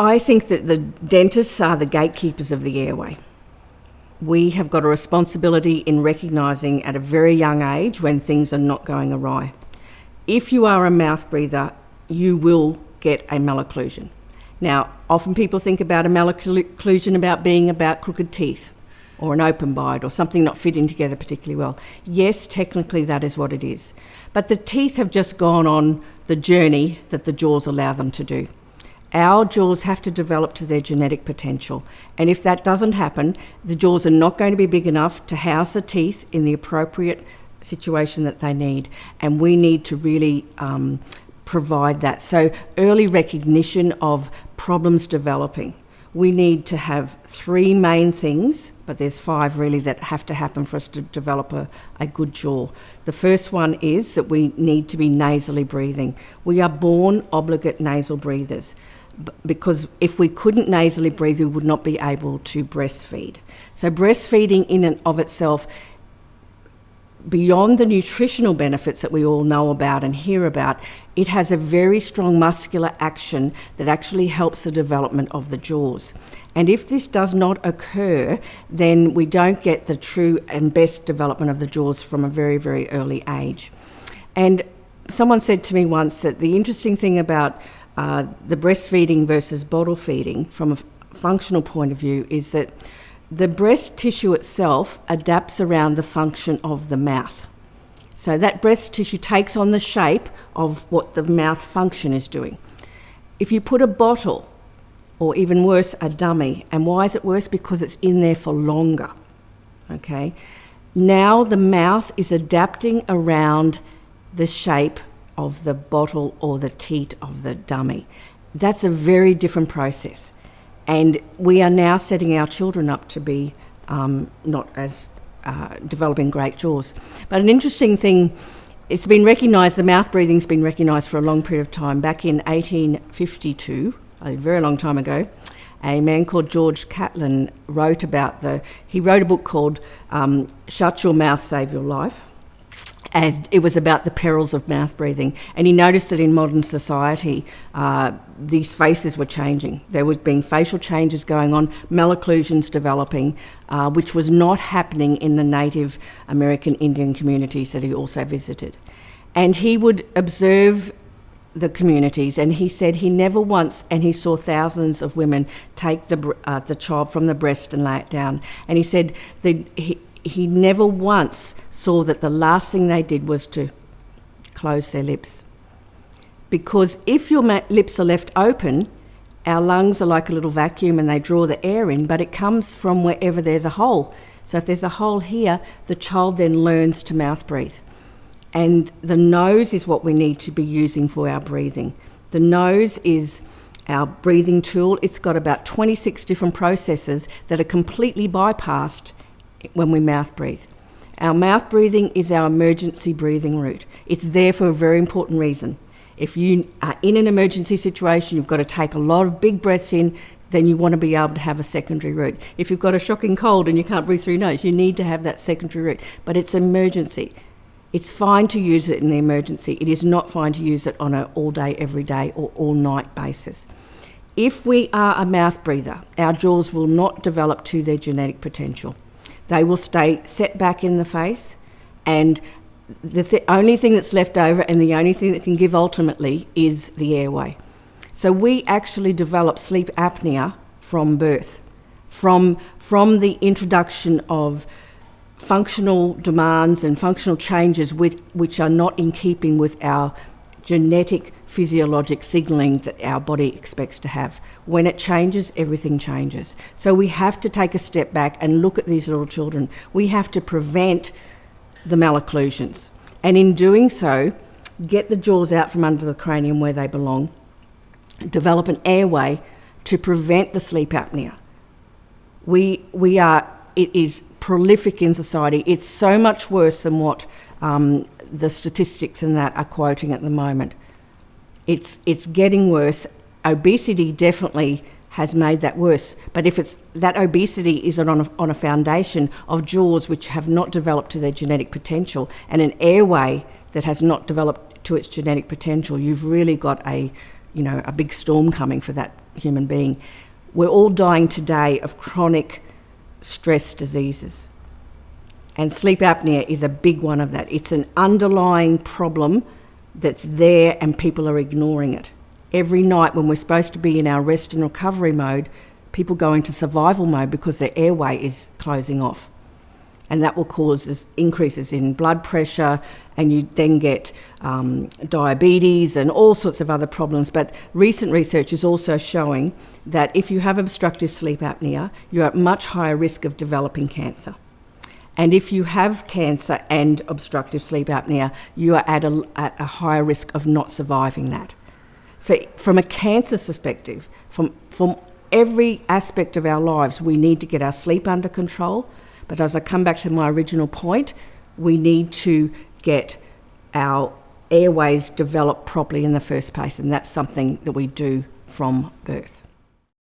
I think that the dentists are the gatekeepers of the airway. We have got a responsibility in recognising at a very young age when things are not going awry. If you are a mouth breather, you will get a malocclusion. Now, often people think about a malocclusion about crooked teeth or an open bite or something not fitting together particularly well. Yes, technically that is what it is. But the teeth have just gone on the journey that the jaws allow them to do. Our jaws have to develop to their genetic potential. And if that doesn't happen, the jaws are not going to be big enough to house the teeth in the appropriate situation that they need. And we need to really provide that. So early recognition of problems developing. We need to have 3 main things, but there's 5 really that have to happen for us to develop a good jaw. The first one is that we need to be nasally breathing. We are born obligate nasal breathers, because if we couldn't nasally breathe, we would not be able to breastfeed. So breastfeeding in and of itself, beyond the nutritional benefits that we all know about and hear about, it has a very strong muscular action that actually helps the development of the jaws. And if this does not occur, then we don't get the true and best development of the jaws from a very, very early age. And someone said to me once that the interesting thing about the breastfeeding versus bottle feeding from a functional point of view is that the breast tissue itself adapts around the function of the mouth. So that breast tissue takes on the shape of what the mouth function is doing. If you put a bottle, or even worse, a dummy, and why is it worse? Because it's in there for longer, okay? Now the mouth is adapting around the shape of the bottle or the teat of the dummy. That's a very different process. And we are now setting our children up to be not as developing great jaws. But an interesting thing, it's been recognised, the mouth breathing's been recognised for a long period of time. Back in 1852, a very long time ago, a man called George Catlin wrote he wrote a book called Shut Your Mouth, Save Your Life. And it was about the perils of mouth breathing. And he noticed that in modern society, these faces were changing. There was being facial changes going on, malocclusions developing, which was not happening in the Native American Indian communities that he also visited. And he would observe the communities, and he said he never once, and he saw thousands of women take the child from the breast and lay it down. And he said that he never once saw that the last thing they did was to close their lips. Because if your lips are left open, our lungs are like a little vacuum and they draw the air in, but it comes from wherever there's a hole. So if there's a hole here, the child then learns to mouth breathe. And the nose is what we need to be using for our breathing. The nose is our breathing tool. It's got about 26 different processes that are completely bypassed when we mouth breathe. Our mouth breathing is our emergency breathing route. It's there for a very important reason. If you are in an emergency situation, you've got to take a lot of big breaths in, then you want to be able to have a secondary route. If you've got a shocking cold and you can't breathe through your nose, you need to have that secondary route. But it's emergency. It's fine to use it in the emergency. It is not fine to use it on an all day, every day or all night basis. If we are a mouth breather, our jaws will not develop to their genetic potential. They will stay set back in the face, and the only thing that's left over and the only thing that can give ultimately is the airway. So we actually develop sleep apnea from birth, from the introduction of functional demands and functional changes which are not in keeping with our genetic physiologic signalling that our body expects to have. When it changes, everything changes. So we have to take a step back and look at these little children. We have to prevent the malocclusions. And in doing so, get the jaws out from under the cranium where they belong, develop an airway to prevent the sleep apnea. It is prolific in society. It's so much worse than what the statistics and that are quoting at the moment. It's getting worse. Obesity definitely has made that worse. But if that obesity is on a foundation of jaws which have not developed to their genetic potential and an airway that has not developed to its genetic potential, you've really got a a big storm coming for that human being. We're all dying today of chronic stress diseases. And sleep apnea is a big one of that. It's an underlying problem that's there and people are ignoring it. Every night when we're supposed to be in our rest and recovery mode, people go into survival mode because their airway is closing off. And that will cause increases in blood pressure, and you then get diabetes and all sorts of other problems. But recent research is also showing that if you have obstructive sleep apnea, you're at much higher risk of developing cancer. And if you have cancer and obstructive sleep apnea, you are at a higher risk of not surviving that. So from a cancer perspective, from every aspect of our lives, we need to get our sleep under control. But as I come back to my original point, we need to get our airways developed properly in the first place, and that's something that we do from birth.